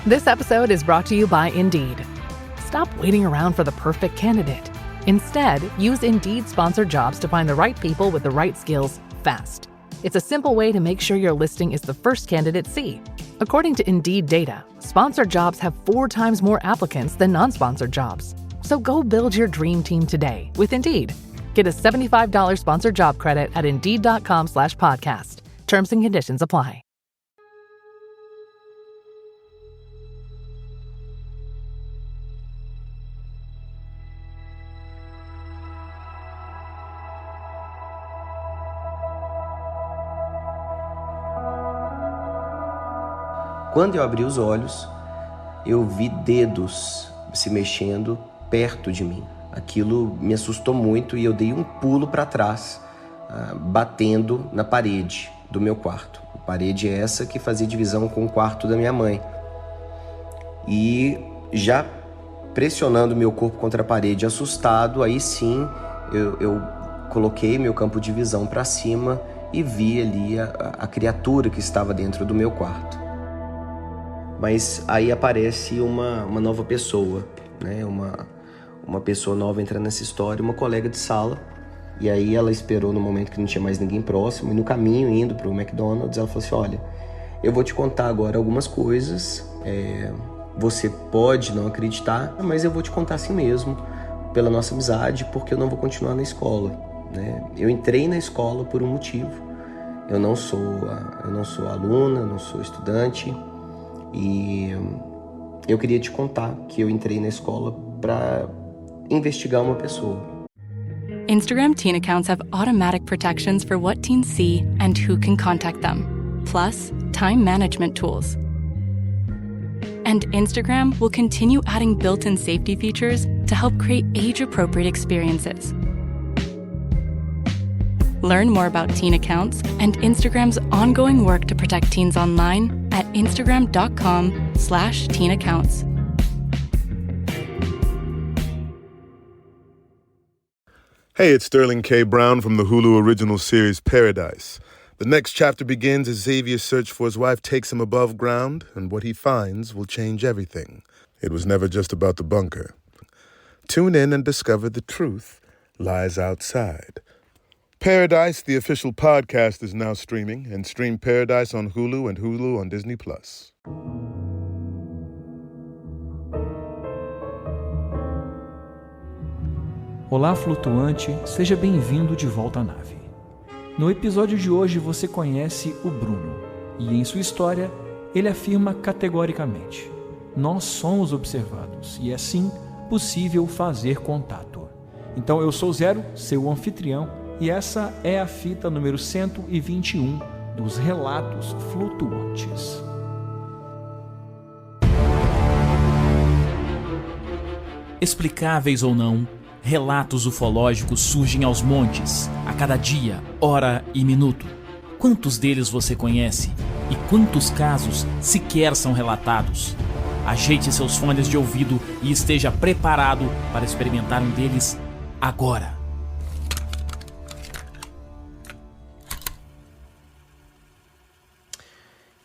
This episode is brought to you by Indeed. Stop waiting around for the perfect candidate. Instead, use Indeed sponsored jobs to find the right people with the right skills fast. It's a simple way to make sure your listing is the first candidates see. According to Indeed data, sponsored jobs have 4 times more applicants than non-sponsored jobs. So go build your dream team today with Indeed. Get a $75 sponsored job credit at Indeed.com/podcast. Terms and conditions apply. Quando eu abri os olhos, eu vi dedos se mexendo perto de mim. Aquilo me assustou muito e eu dei um pulo para trás, batendo na parede do meu quarto. A parede é essa que fazia divisão com o quarto da minha mãe. E já pressionando meu corpo contra a parede, assustado, aí sim eu coloquei meu campo de visão para cima e vi ali a criatura que estava dentro do meu quarto. Mas aí aparece uma nova pessoa, né? Uma pessoa nova entra nessa história, uma colega de sala. E aí ela esperou no momento que não tinha mais ninguém próximo. E no caminho, indo para o McDonald's, ela falou assim, olha, eu vou te contar agora algumas coisas. Você pode não acreditar, mas eu vou te contar assim mesmo, pela nossa amizade, porque eu não vou continuar na escola, né? Eu entrei na escola por um motivo. Eu não sou aluna, não sou estudante. E eu queria te contar que eu entrei na escola para investigar uma pessoa. Instagram teen accounts have automatic protections for what teens see and who can contact them, plus time management tools. And Instagram will continue adding built-in safety features to help create age-appropriate experiences. Learn more about teen accounts and Instagram's ongoing work to protect teens online at instagram.com/teenaccounts. Hey, it's Sterling K. Brown from the Hulu original series Paradise. The next chapter begins as Xavier's search for his wife takes him above ground, and what he finds will change everything. It was never just about the bunker. Tune in and discover the truth lies outside. Paradise, the official podcast, is now streaming, and stream Paradise on Hulu and Hulu on Disney+. Olá, flutuante, seja bem-vindo de volta à nave. No episódio de hoje você conhece o Bruno, e em sua história ele afirma categoricamente: nós somos observados e é sim possível fazer contato. Então eu sou Zero, seu anfitrião, e essa é a fita número 121 dos Relatos Flutuantes. Explicáveis ou não, relatos ufológicos surgem aos montes, a cada dia, hora e minuto. Quantos deles você conhece? E quantos casos sequer são relatados? Ajeite seus fones de ouvido e esteja preparado para experimentar um deles agora.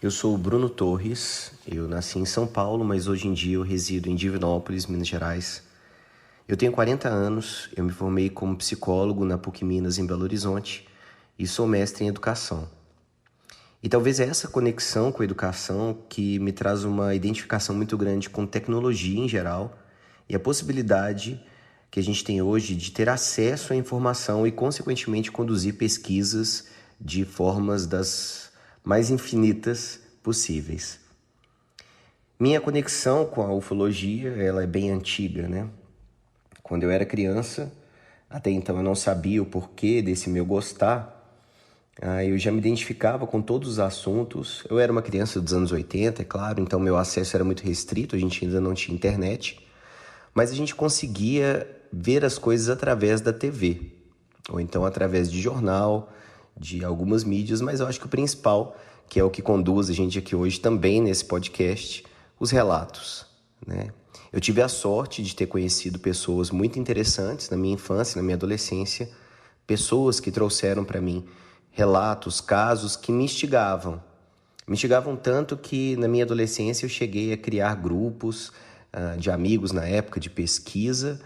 Eu sou o Bruno Torres, eu nasci em São Paulo, mas hoje em dia eu resido em Divinópolis, Minas Gerais. Eu tenho 40 anos, eu me formei como psicólogo na PUC Minas em Belo Horizonte e sou mestre em educação. E talvez é essa conexão com a educação que me traz uma identificação muito grande com tecnologia em geral e a possibilidade que a gente tem hoje de ter acesso à informação e, consequentemente, conduzir pesquisas de formas das mais infinitas possíveis. Minha conexão com a ufologia, ela é bem antiga, né? Quando eu era criança, até então eu não sabia o porquê desse meu gostar, eu já me identificava com todos os assuntos. Eu era uma criança dos anos 80, é claro, então meu acesso era muito restrito, a gente ainda não tinha internet, mas a gente conseguia ver as coisas através da TV, ou então através de jornal, de algumas mídias, mas eu acho que o principal, que é o que conduz a gente aqui hoje também nesse podcast, os relatos, né? Eu tive a sorte de ter conhecido pessoas muito interessantes na minha infância, na minha adolescência, pessoas que trouxeram para mim relatos, casos que me instigavam, Me instigavam tanto que na minha adolescência eu cheguei a criar grupos de amigos na época de pesquisa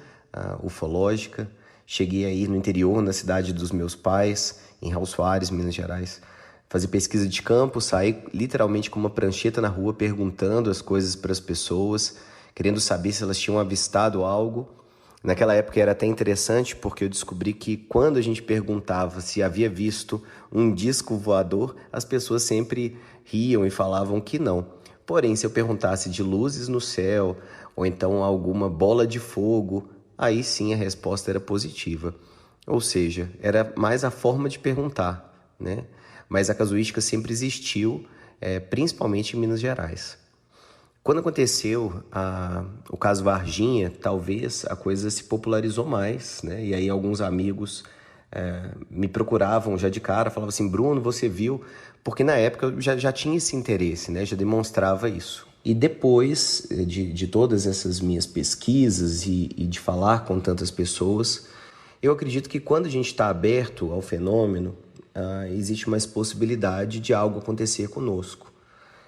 ufológica. Cheguei a ir no interior, na cidade dos meus pais, em Raul Soares, Minas Gerais, fazer pesquisa de campo, sair literalmente com uma prancheta na rua perguntando as coisas para as pessoas, querendo saber se elas tinham avistado algo. Naquela época era até interessante porque eu descobri que quando a gente perguntava se havia visto um disco voador, as pessoas sempre riam e falavam que não. Porém, se eu perguntasse de luzes no céu ou então alguma bola de fogo, aí sim a resposta era positiva. Ou seja, era mais a forma de perguntar, né? Mas a casuística sempre existiu, principalmente em Minas Gerais. Quando aconteceu o caso Varginha, talvez a coisa se popularizou mais, né? E aí alguns amigos me procuravam já de cara, falavam assim, Bruno, você viu? Porque na época eu já tinha esse interesse, né? Já demonstrava isso. E depois de todas essas minhas pesquisas e de falar com tantas pessoas, eu acredito que quando a gente está aberto ao fenômeno, existe mais possibilidade de algo acontecer conosco.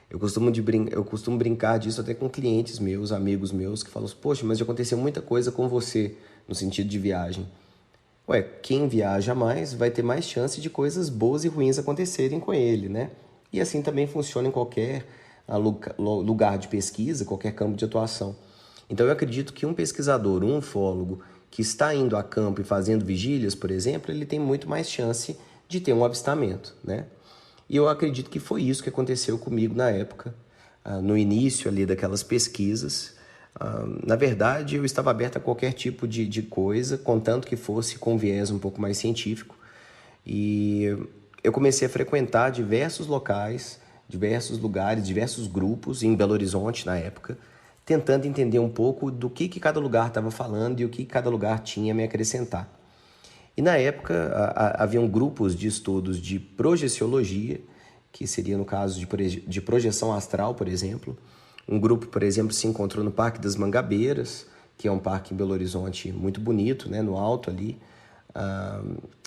Eu costumo brincar disso até com clientes meus, amigos meus, que falam, poxa, mas já aconteceu muita coisa com você, no sentido de viagem. Ué, quem viaja mais vai ter mais chance de coisas boas e ruins acontecerem com ele, né? E assim também funciona em qualquer lugar de pesquisa, qualquer campo de atuação. Então eu acredito que um pesquisador, um ufólogo, que está indo a campo e fazendo vigílias, por exemplo, ele tem muito mais chance de ter um avistamento, né? E eu acredito que foi isso que aconteceu comigo na época, no início ali daquelas pesquisas. Na verdade, eu estava aberto a qualquer tipo de coisa, contanto que fosse com viés um pouco mais científico. E eu comecei a frequentar diversos locais, diversos lugares, diversos grupos em Belo Horizonte na época, tentando entender um pouco do que cada lugar estava falando e o que cada lugar tinha a me acrescentar. E na época haviam grupos de estudos de projeciologia, que seria no caso de projeção astral, por exemplo. Um grupo, por exemplo, se encontrou no Parque das Mangabeiras, que é um parque em Belo Horizonte muito bonito, né, no alto ali.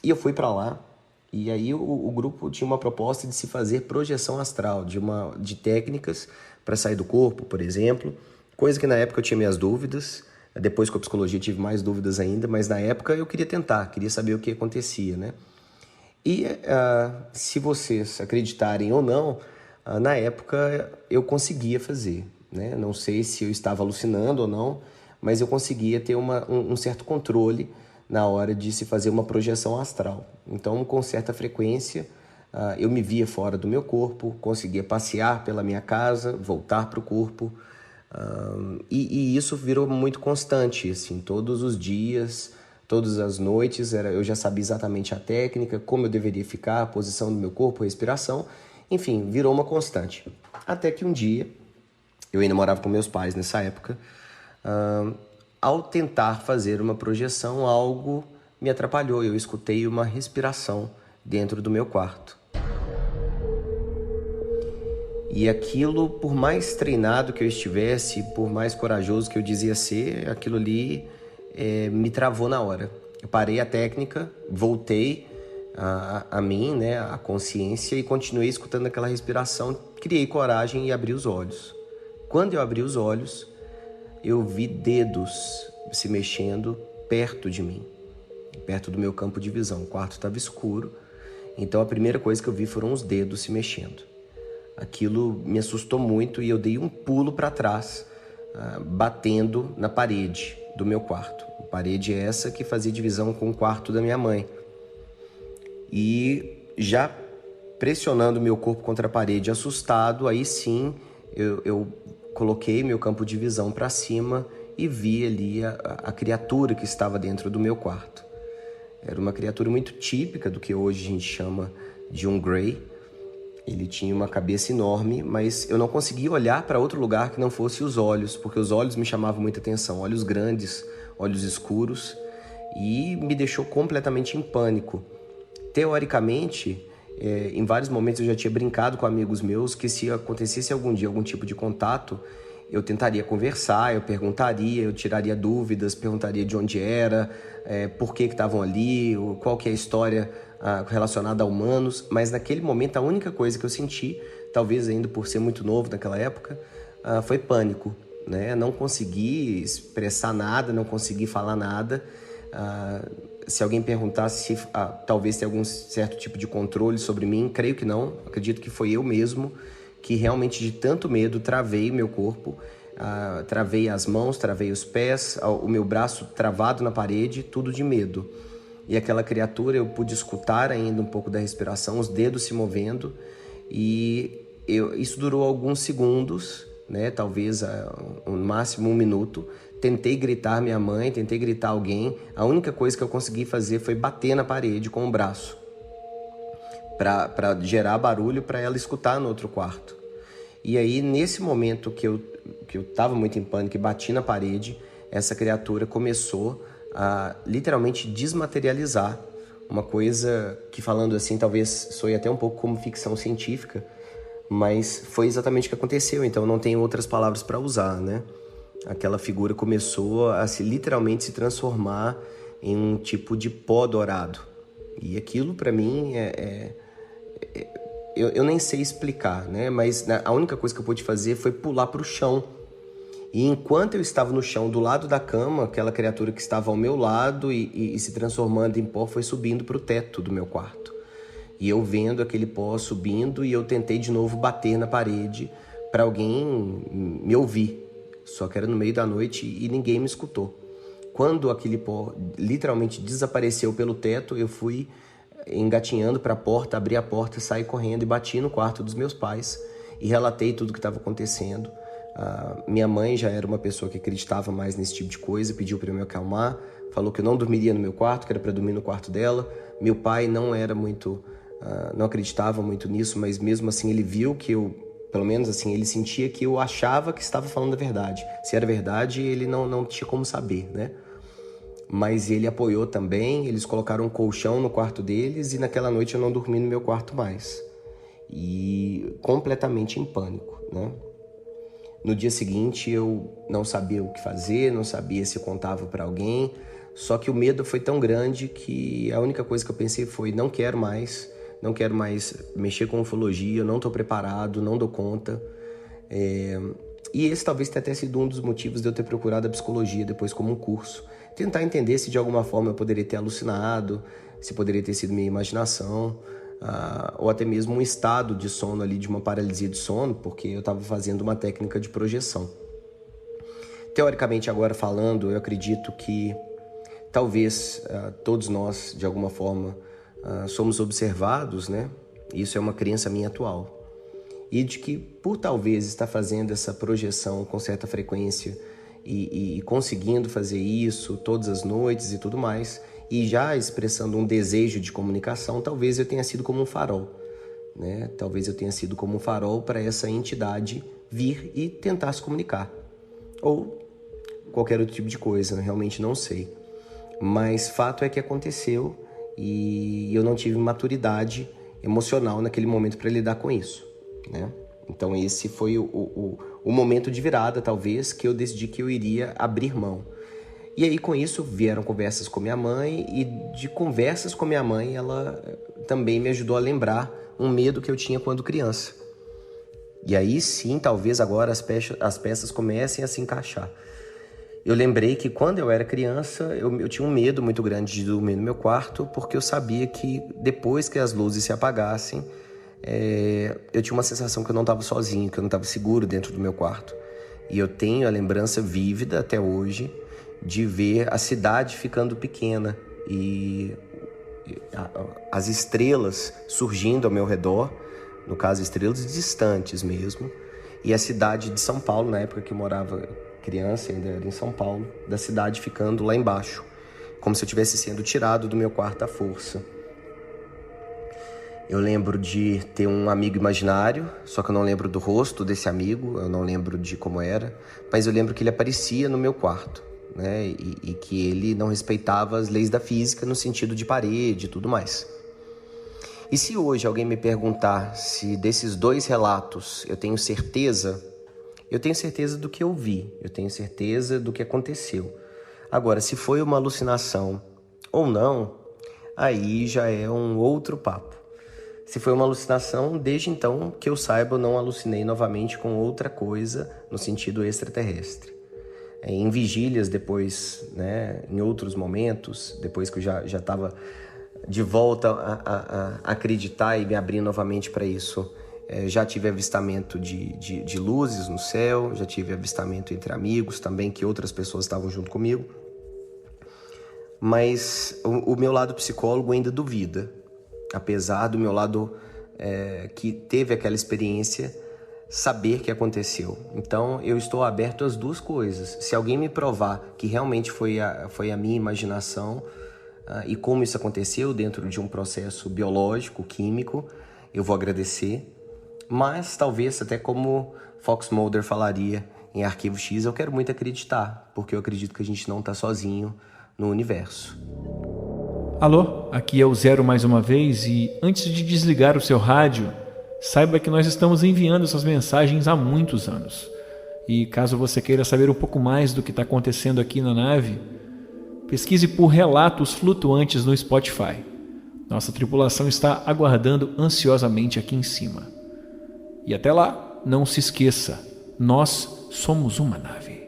E eu fui para lá, e aí o grupo tinha uma proposta de se fazer projeção astral, de técnicas para sair do corpo, por exemplo, coisa que na época eu tinha minhas dúvidas. Depois com a psicologia tive mais dúvidas ainda, mas na época eu queria tentar, queria saber o que acontecia, né? E se vocês acreditarem ou não, na época eu conseguia fazer, né? Não sei se eu estava alucinando ou não, mas eu conseguia ter um certo controle na hora de se fazer uma projeção astral. Então, com certa frequência, eu me via fora do meu corpo, conseguia passear pela minha casa, voltar para o corpo. E isso virou muito constante, assim, todos os dias, todas as noites, eu já sabia exatamente a técnica, como eu deveria ficar, a posição do meu corpo, a respiração, enfim, virou uma constante. Até que um dia, eu ainda morava com meus pais nessa época, ao tentar fazer uma projeção, algo me atrapalhou, eu escutei uma respiração dentro do meu quarto. E aquilo, por mais treinado que eu estivesse, por mais corajoso que eu dizia ser, aquilo ali me travou na hora. Eu parei a técnica, voltei a mim, né, a consciência, e continuei escutando aquela respiração, criei coragem e abri os olhos. Quando eu abri os olhos, eu vi dedos se mexendo perto de mim, perto do meu campo de visão. O quarto estava escuro, então a primeira coisa que eu vi foram os dedos se mexendo. Aquilo me assustou muito e eu dei um pulo para trás, batendo na parede do meu quarto. A parede é essa que fazia divisão com o quarto da minha mãe. E já pressionando meu corpo contra a parede, assustado, aí sim eu coloquei meu campo de visão para cima e vi ali a criatura que estava dentro do meu quarto. Era uma criatura muito típica do que hoje a gente chama de um Grey. Ele tinha uma cabeça enorme, mas eu não conseguia olhar para outro lugar que não fosse os olhos, porque os olhos me chamavam muita atenção. Olhos grandes, olhos escuros, e me deixou completamente em pânico. Teoricamente, em vários momentos eu já tinha brincado com amigos meus que se acontecesse algum dia algum tipo de contato, eu tentaria conversar, eu perguntaria, eu tiraria dúvidas, perguntaria de onde era, por que estavam ali, qual que é a história relacionada a humanos, mas naquele momento a única coisa que eu senti talvez ainda por ser muito novo naquela época, foi pânico, né? Não consegui expressar nada, não consegui falar nada. Se alguém perguntasse se talvez tenha algum certo tipo de controle sobre mim, creio que não. Acredito que foi eu mesmo que realmente, de tanto medo, travei o meu corpo, travei as mãos, travei os pés, o meu braço travado na parede, tudo de medo. E aquela criatura, eu pude escutar ainda um pouco da respiração, os dedos se movendo, e isso durou alguns segundos, né? Talvez no máximo 1 minuto. Tentei gritar minha mãe, tentei gritar alguém. A única coisa que eu consegui fazer foi bater na parede com o braço, para gerar barulho para ela escutar no outro quarto. E aí, nesse momento que eu estava muito em pânico e bati na parede, essa criatura começou a literalmente desmaterializar. Uma coisa que, falando assim, talvez soe até um pouco como ficção científica, mas foi exatamente o que aconteceu, então não tenho outras palavras para usar, né? Aquela figura começou a literalmente se transformar em um tipo de pó dourado. E aquilo, para mim, eu nem sei explicar, né? Mas a única coisa que eu pude fazer foi pular para o chão. E enquanto eu estava no chão, do lado da cama, aquela criatura que estava ao meu lado e se transformando em pó foi subindo para o teto do meu quarto. E eu vendo aquele pó subindo, e eu tentei de novo bater na parede para alguém me ouvir. Só que era no meio da noite e ninguém me escutou. Quando aquele pó literalmente desapareceu pelo teto, eu fui engatinhando para a porta, abri a porta, saí correndo e bati no quarto dos meus pais e relatei tudo o que estava acontecendo. Minha mãe já era uma pessoa que acreditava mais nesse tipo de coisa, pediu para eu me acalmar, falou que eu não dormiria no meu quarto, que era para dormir no quarto dela. Meu pai não era muito, não acreditava muito nisso, mas mesmo assim ele viu que eu, pelo menos assim, ele sentia que eu achava que estava falando a verdade. Se era verdade, ele não tinha como saber, né? Mas ele apoiou também, eles colocaram um colchão no quarto deles, e naquela noite eu não dormi no meu quarto mais. E completamente em pânico, né? No dia seguinte eu não sabia o que fazer, não sabia se eu contava para alguém, só que o medo foi tão grande que a única coisa que eu pensei foi: não quero mais mexer com ufologia, eu não estou preparado, não dou conta. E esse talvez tenha até sido um dos motivos de eu ter procurado a psicologia depois como um curso. Tentar entender se de alguma forma eu poderia ter alucinado, se poderia ter sido minha imaginação, ou até mesmo um estado de sono ali, de uma paralisia de sono, porque eu estava fazendo uma técnica de projeção. Teoricamente, agora falando, eu acredito que talvez todos nós, de alguma forma, somos observados, né? Isso é uma crença minha atual. E de que, por talvez estar fazendo essa projeção com certa frequência e conseguindo fazer isso todas as noites e tudo mais, e já expressando um desejo de comunicação, talvez eu tenha sido como um farol, né? Talvez eu tenha sido como um farol para essa entidade vir e tentar se comunicar. Ou qualquer outro tipo de coisa, né? Realmente não sei. Mas fato é que aconteceu e eu não tive maturidade emocional naquele momento para lidar com isso, né? Então esse foi o momento de virada, talvez, que eu decidi que eu iria abrir mão. E aí, com isso, vieram conversas com minha mãe, e de conversas com minha mãe, ela também me ajudou a lembrar um medo que eu tinha quando criança. E aí sim, talvez agora as peças comecem a se encaixar. Eu lembrei que quando eu era criança, eu tinha um medo muito grande de dormir no meu quarto, porque eu sabia que depois que as luzes se apagassem, eu tinha uma sensação que eu não estava sozinho, que eu não estava seguro dentro do meu quarto. E eu tenho a lembrança vívida até hoje de ver a cidade ficando pequena e as estrelas surgindo ao meu redor, no caso estrelas distantes mesmo, e a cidade de São Paulo, na época que eu morava criança, ainda era em São Paulo, da cidade ficando lá embaixo, como se eu estivesse sendo tirado do meu quarto à força. Eu lembro de ter um amigo imaginário, só que eu não lembro do rosto desse amigo, eu não lembro de como era, mas eu lembro que ele aparecia no meu quarto, né? E que ele não respeitava as leis da física no sentido de parede e tudo mais. E se hoje alguém me perguntar se desses dois relatos eu tenho certeza do que eu vi, eu tenho certeza do que aconteceu. Agora, se foi uma alucinação ou não, aí já é um outro papo. Se foi uma alucinação, desde então, que eu saiba, eu não alucinei novamente com outra coisa no sentido extraterrestre. Em vigílias depois, né, em outros momentos, depois que eu já estava de volta a acreditar e me abrir novamente para isso, já tive avistamento de luzes no céu, já tive avistamento entre amigos também, que outras pessoas estavam junto comigo. Mas o meu lado psicólogo ainda duvida, apesar do meu lado que teve aquela experiência, saber que aconteceu. Então eu estou aberto às duas coisas. Se alguém me provar que realmente foi a minha imaginação e como isso aconteceu dentro de um processo biológico, químico, eu vou agradecer. Mas talvez até como Fox Mulder falaria em Arquivo X, eu quero muito acreditar, porque eu acredito que a gente não está sozinho no universo. Alô, aqui é o Zero mais uma vez e antes de desligar o seu rádio, saiba que nós estamos enviando essas mensagens há muitos anos. E caso você queira saber um pouco mais do que está acontecendo aqui na nave, pesquise por Relatos Flutuantes no Spotify. Nossa tripulação está aguardando ansiosamente aqui em cima. E até lá, não se esqueça, nós somos uma nave.